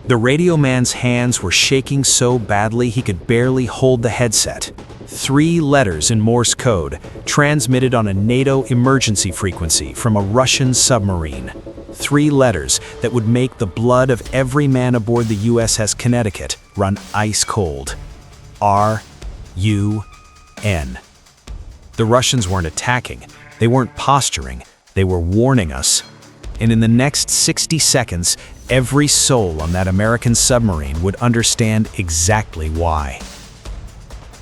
The radio man's hands were shaking so badly he could barely hold the headset. 3 letters in Morse code, transmitted on a NATO emergency frequency from a Russian submarine. 3 letters that would make the blood of every man aboard the USS Connecticut run ice cold. R-U-N. The Russians weren't attacking. They weren't posturing. They were warning us. And in the next 60 seconds, every soul on that American submarine would understand exactly why.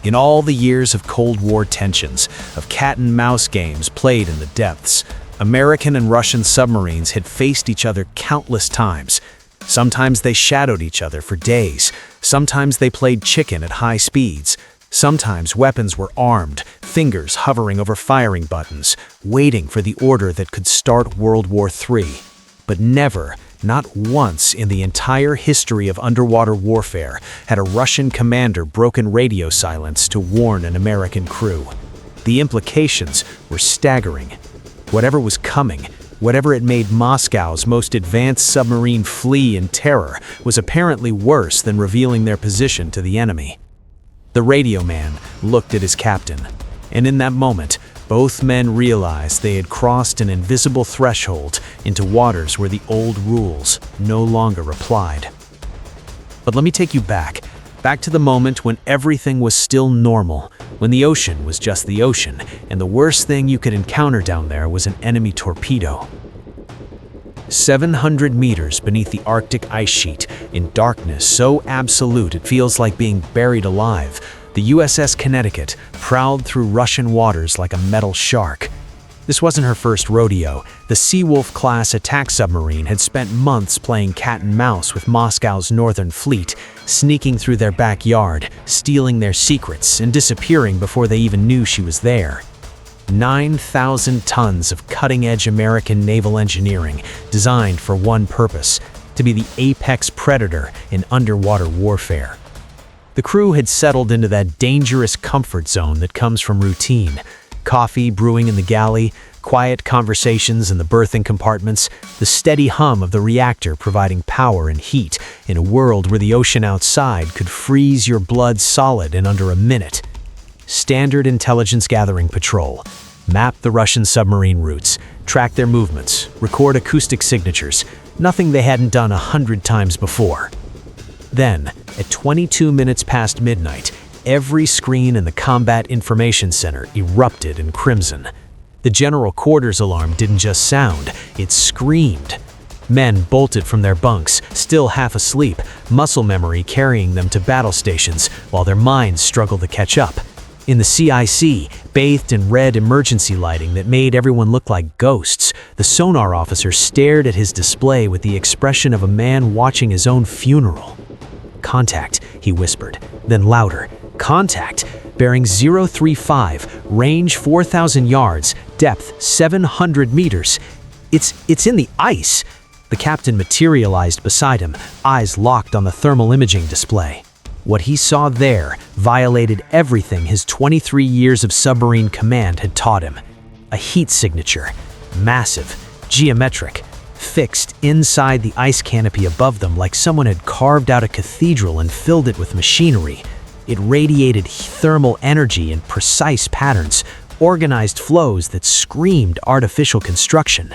In all the years of Cold War tensions, of cat-and-mouse games played in the depths, American and Russian submarines had faced each other countless times. Sometimes they shadowed each other for days. Sometimes they played chicken at high speeds. Sometimes weapons were armed, fingers hovering over firing buttons, waiting for the order that could start World War III. But never, not once in the entire history of underwater warfare, had a Russian commander broken radio silence to warn an American crew. The implications were staggering. Whatever was coming, whatever it made Moscow's most advanced submarine flee in terror, was apparently worse than revealing their position to the enemy. The radio man looked at his captain, and in that moment, both men realized they had crossed an invisible threshold into waters where the old rules no longer applied. But let me take you back to the moment when everything was still normal, when the ocean was just the ocean, and the worst thing you could encounter down there was an enemy torpedo. 700 meters beneath the Arctic ice sheet, in darkness so absolute it feels like being buried alive, the USS Connecticut prowled through Russian waters like a metal shark. This wasn't her first rodeo. The Seawolf-class attack submarine had spent months playing cat and mouse with Moscow's northern fleet, sneaking through their backyard, stealing their secrets, and disappearing before they even knew she was there. 9,000 tons of cutting-edge American naval engineering designed for one purpose: to be the apex predator in underwater warfare. The crew had settled into that dangerous comfort zone that comes from routine. Coffee brewing in the galley, quiet conversations in the berthing compartments, the steady hum of the reactor providing power and heat in a world where the ocean outside could freeze your blood solid in under a minute. Standard intelligence gathering patrol. Map the Russian submarine routes, track their movements, record acoustic signatures, nothing they hadn't done 100 times before. Then, at 22 minutes past midnight, every screen in the Combat Information Center erupted in crimson. The general quarters alarm didn't just sound, it screamed. Men bolted from their bunks, still half asleep, muscle memory carrying them to battle stations while their minds struggled to catch up. In the CIC, bathed in red emergency lighting that made everyone look like ghosts, the sonar officer stared at his display with the expression of a man watching his own funeral. "Contact," he whispered, then louder. "Contact, bearing 035, range 4,000 yards, depth 700 meters. It's in the ice." The captain materialized beside him, eyes locked on the thermal imaging display. What he saw there violated everything his 23 years of submarine command had taught him. A heat signature, massive, geometric, fixed inside the ice canopy above them like someone had carved out a cathedral and filled it with machinery. It radiated thermal energy in precise patterns, organized flows that screamed artificial construction.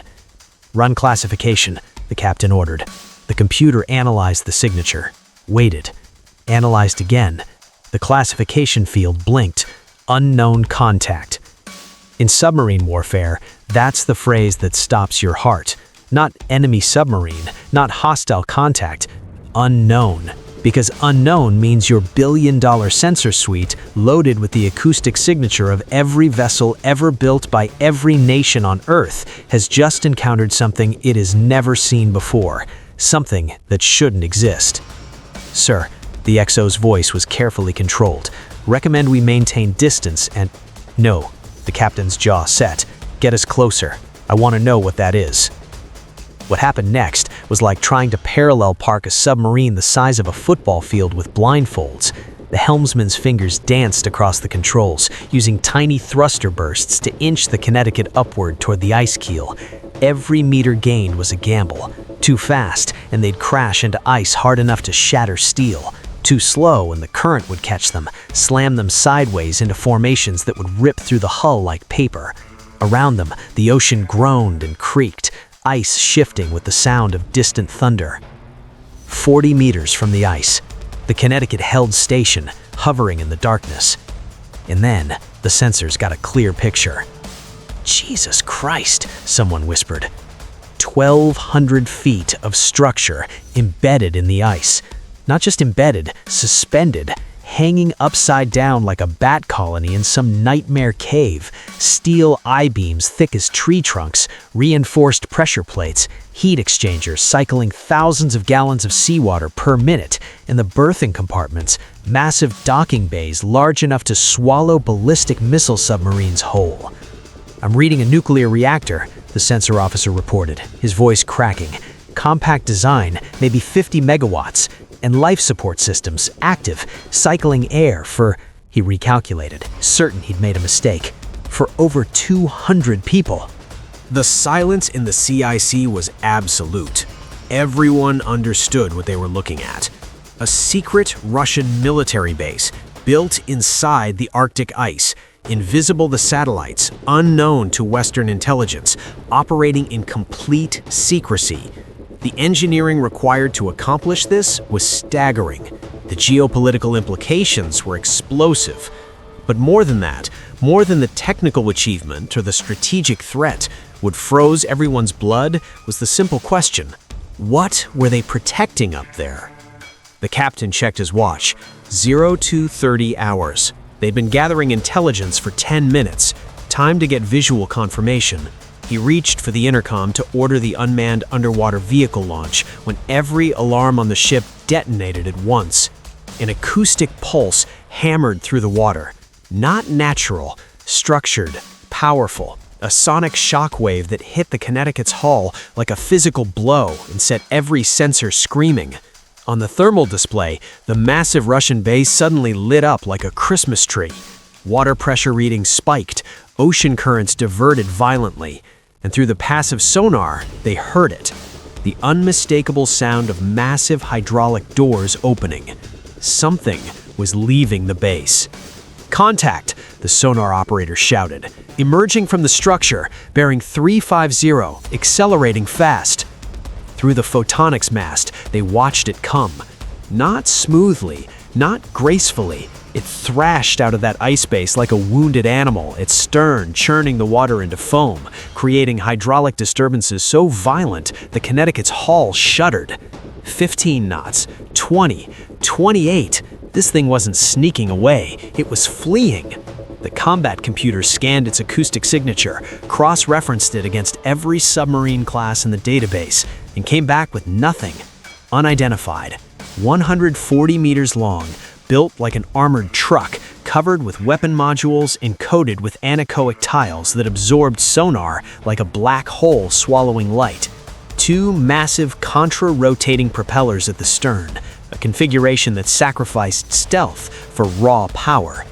"Run classification," the captain ordered. The computer analyzed the signature, waited, analyzed again. The classification field blinked. Unknown contact. In submarine warfare, that's the phrase that stops your heart. Not enemy submarine, not hostile contact. Unknown. Because unknown means your billion-dollar sensor suite, loaded with the acoustic signature of every vessel ever built by every nation on Earth, has just encountered something it has never seen before. Something that shouldn't exist. "Sir," the XO's voice was carefully controlled. "Recommend we maintain distance and—" "No," the captain's jaw set. "Get us closer. I want to know what that is." What happened next was like trying to parallel park a submarine the size of a football field with blindfolds. The helmsman's fingers danced across the controls, using tiny thruster bursts to inch the Connecticut upward toward the ice keel. Every meter gained was a gamble. Too fast, and they'd crash into ice hard enough to shatter steel. Too slow, and the current would catch them, slam them sideways into formations that would rip through the hull like paper. Around them, the ocean groaned and creaked, ice shifting with the sound of distant thunder. 40 meters from the ice, the Connecticut held station, hovering in the darkness. And then, the sensors got a clear picture. "Jesus Christ," someone whispered. 1,200 feet of structure embedded in the ice. Not just embedded, suspended, hanging upside down like a bat colony in some nightmare cave. Steel I-beams thick as tree trunks, reinforced pressure plates, heat exchangers cycling thousands of gallons of seawater per minute, and the berthing compartments, massive docking bays large enough to swallow ballistic missile submarines whole. "I'm reading a nuclear reactor," the sensor officer reported, his voice cracking. "Compact design, maybe 50 megawatts, and life support systems active, cycling air for," he recalculated, certain he'd made a mistake, "for over 200 people." The silence in the CIC was absolute. Everyone understood what they were looking at. A secret Russian military base built inside the Arctic ice, invisible to satellites, unknown to Western intelligence, operating in complete secrecy. The engineering required to accomplish this was staggering. The geopolitical implications were explosive. But more than that, more than the technical achievement or the strategic threat, what froze everyone's blood was the simple question: what were they protecting up there? The captain checked his watch. 0230 hours. They'd been gathering intelligence for 10 minutes. Time to get visual confirmation. He reached for the intercom to order the unmanned underwater vehicle launch when every alarm on the ship detonated at once. An acoustic pulse hammered through the water. Not natural, structured, powerful. A sonic shockwave that hit the Connecticut's hull like a physical blow and set every sensor screaming. On the thermal display, the massive Russian base suddenly lit up like a Christmas tree. Water pressure readings spiked, ocean currents diverted violently, and through the passive sonar, they heard it. The unmistakable sound of massive hydraulic doors opening. Something was leaving the base. "Contact!" the sonar operator shouted, emerging from the structure, bearing 350, accelerating fast. Through the photonics mast, they watched it come. Not smoothly, not gracefully. It thrashed out of that ice base like a wounded animal, its stern churning the water into foam, creating hydraulic disturbances so violent the Connecticut's hull shuddered. 15 knots, 20, 28. This thing wasn't sneaking away, it was fleeing. The combat computer scanned its acoustic signature, cross-referenced it against every submarine class in the database, and came back with nothing. Unidentified. 140 meters long, built like an armored truck, covered with weapon modules and coated with anechoic tiles that absorbed sonar like a black hole swallowing light. 2 massive contra-rotating propellers at the stern, a configuration that sacrificed stealth for raw power.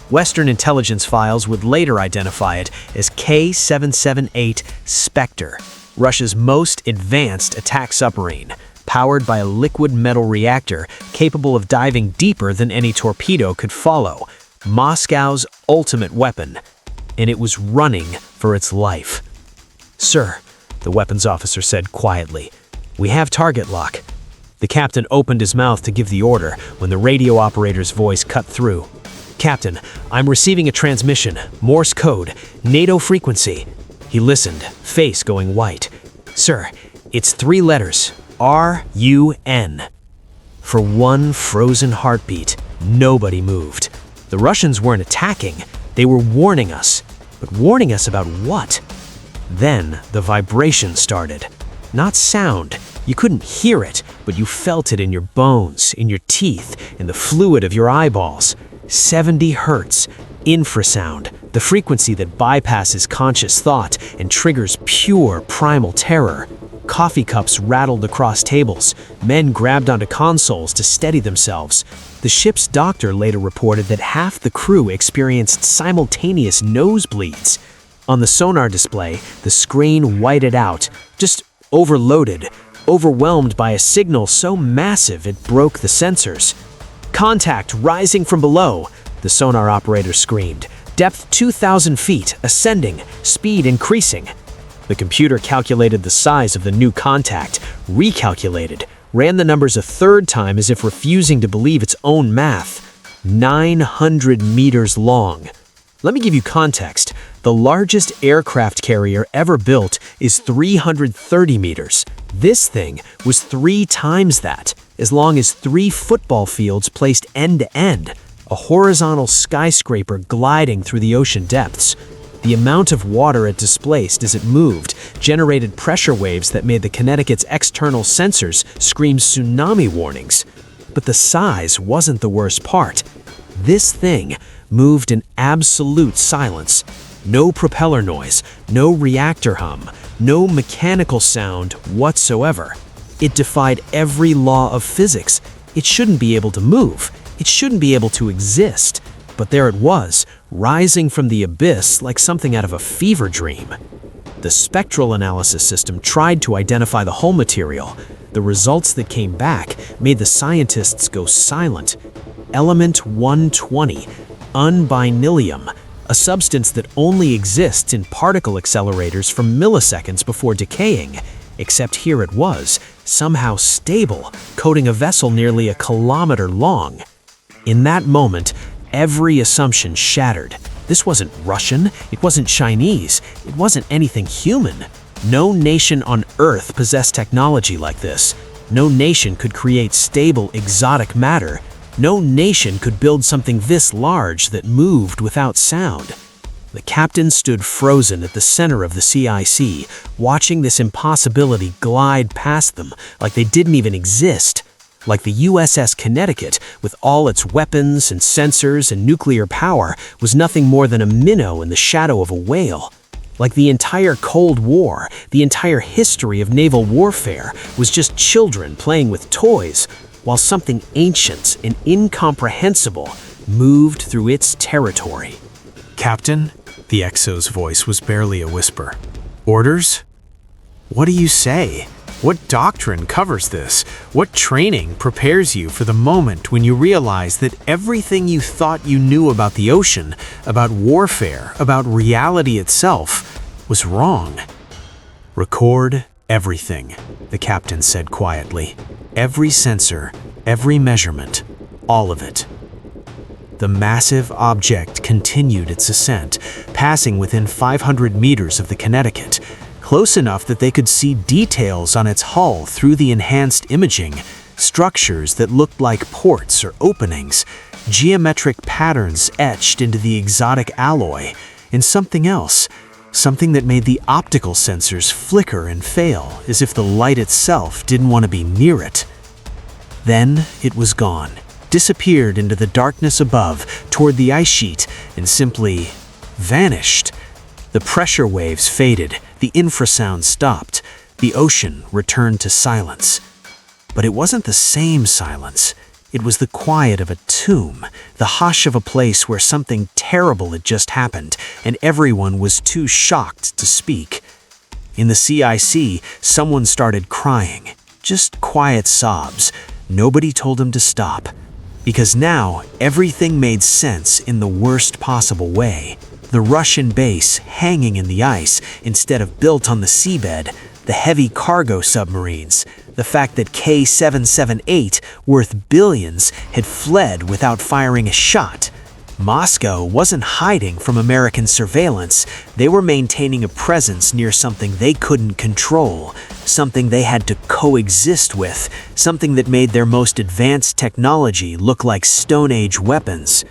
Western intelligence files would later identify it as K-778 Spectre, Russia's most advanced attack submarine, powered by a liquid metal reactor capable of diving deeper than any torpedo could follow, Moscow's ultimate weapon, and it was running for its life. "Sir," the weapons officer said quietly, "we have target lock." The captain opened his mouth to give the order when the radio operator's voice cut through. "Captain, I'm receiving a transmission, Morse code, NATO frequency." He listened, face going white. "Sir, it's 3 letters, RUN." For one frozen heartbeat, nobody moved. The Russians weren't attacking, they were warning us. But warning us about what? Then the vibration started. Not sound. You couldn't hear it, but you felt it in your bones, in your teeth, in the fluid of your eyeballs. 70 hertz, infrasound, the frequency that bypasses conscious thought and triggers pure primal terror. Coffee cups rattled across tables. Men grabbed onto consoles to steady themselves. The ship's doctor later reported that half the crew experienced simultaneous nosebleeds. On the sonar display, the screen whited out, just overloaded, overwhelmed by a signal so massive it broke the sensors. "Contact rising from below," the sonar operator screamed. "Depth 2,000 feet, ascending, speed increasing." The computer calculated the size of the new contact, recalculated, ran the numbers a third time as if refusing to believe its own math. 900 meters long. Let me give you context. The largest aircraft carrier ever built is 330 meters. This thing was 3 times that, as long as 3 football fields placed end to end, a horizontal skyscraper gliding through the ocean depths. The amount of water it displaced as it moved generated pressure waves that made the Connecticut's external sensors scream tsunami warnings. But the size wasn't the worst part. This thing moved in absolute silence. No propeller noise, no reactor hum, no mechanical sound whatsoever. It defied every law of physics. It shouldn't be able to move. It shouldn't be able to exist. But there it was, rising from the abyss like something out of a fever dream. The spectral analysis system tried to identify the whole material. The results that came back made the scientists go silent. Element 120, unbinilium, a substance that only exists in particle accelerators for milliseconds before decaying. Except here it was, somehow stable, coating a vessel nearly a kilometer long. In that moment, every assumption shattered. This wasn't Russian, it wasn't Chinese, it wasn't anything human. No nation on Earth possessed technology like this. No nation could create stable, exotic matter. No nation could build something this large that moved without sound. The captain stood frozen at the center of the CIC, watching this impossibility glide past them like they didn't even exist. Like the USS Connecticut, with all its weapons and sensors and nuclear power, was nothing more than a minnow in the shadow of a whale. Like the entire Cold War, the entire history of naval warfare, was just children playing with toys, while something ancient and incomprehensible moved through its territory. "Captain?" The XO's voice was barely a whisper. "Orders? What do you say? What doctrine covers this? What training prepares you for the moment when you realize that everything you thought you knew about the ocean, about warfare, about reality itself, was wrong?" "Record everything," the captain said quietly. "Every sensor, every measurement, all of it." The massive object continued its ascent, passing within 500 meters of the Connecticut, close enough that they could see details on its hull through the enhanced imaging, structures that looked like ports or openings, geometric patterns etched into the exotic alloy, and something else, something that made the optical sensors flicker and fail as if the light itself didn't want to be near it. Then it was gone, disappeared into the darkness above, toward the ice sheet, and simply vanished. The pressure waves faded, the infrasound stopped, the ocean returned to silence. But it wasn't the same silence. It was the quiet of a tomb, the hush of a place where something terrible had just happened, and everyone was too shocked to speak. In the CIC, someone started crying, just quiet sobs. Nobody told him to stop. Because now, everything made sense in the worst possible way. The Russian base hanging in the ice instead of built on the seabed, the heavy cargo submarines, the fact that K-778, worth billions, had fled without firing a shot. Moscow wasn't hiding from American surveillance. They were maintaining a presence near something they couldn't control, something they had to coexist with, something that made their most advanced technology look like Stone Age weapons.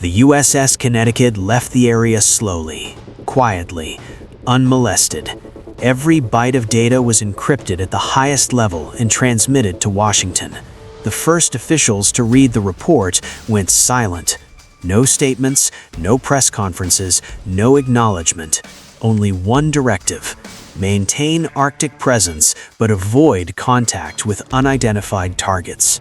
The USS Connecticut left the area slowly, quietly, unmolested. Every byte of data was encrypted at the highest level and transmitted to Washington. The first officials to read the report went silent. No statements, no press conferences, no acknowledgement. Only one directive: maintain Arctic presence, but avoid contact with unidentified targets.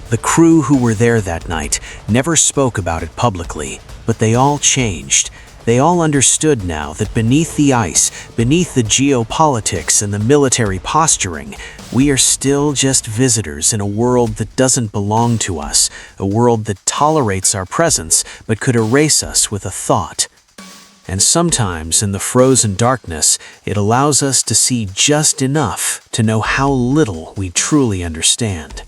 The crew who were there that night never spoke about it publicly, but they all changed. They all understood now that beneath the ice, beneath the geopolitics and the military posturing, we are still just visitors in a world that doesn't belong to us, a world that tolerates our presence but could erase us with a thought. And sometimes in the frozen darkness, it allows us to see just enough to know how little we truly understand.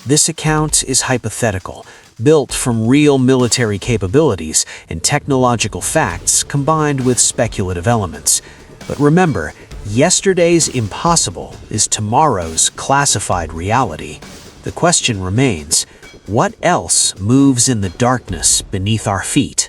This account is hypothetical, built from real military capabilities and technological facts combined with speculative elements. But remember, yesterday's impossible is tomorrow's classified reality. The question remains, what else moves in the darkness beneath our feet?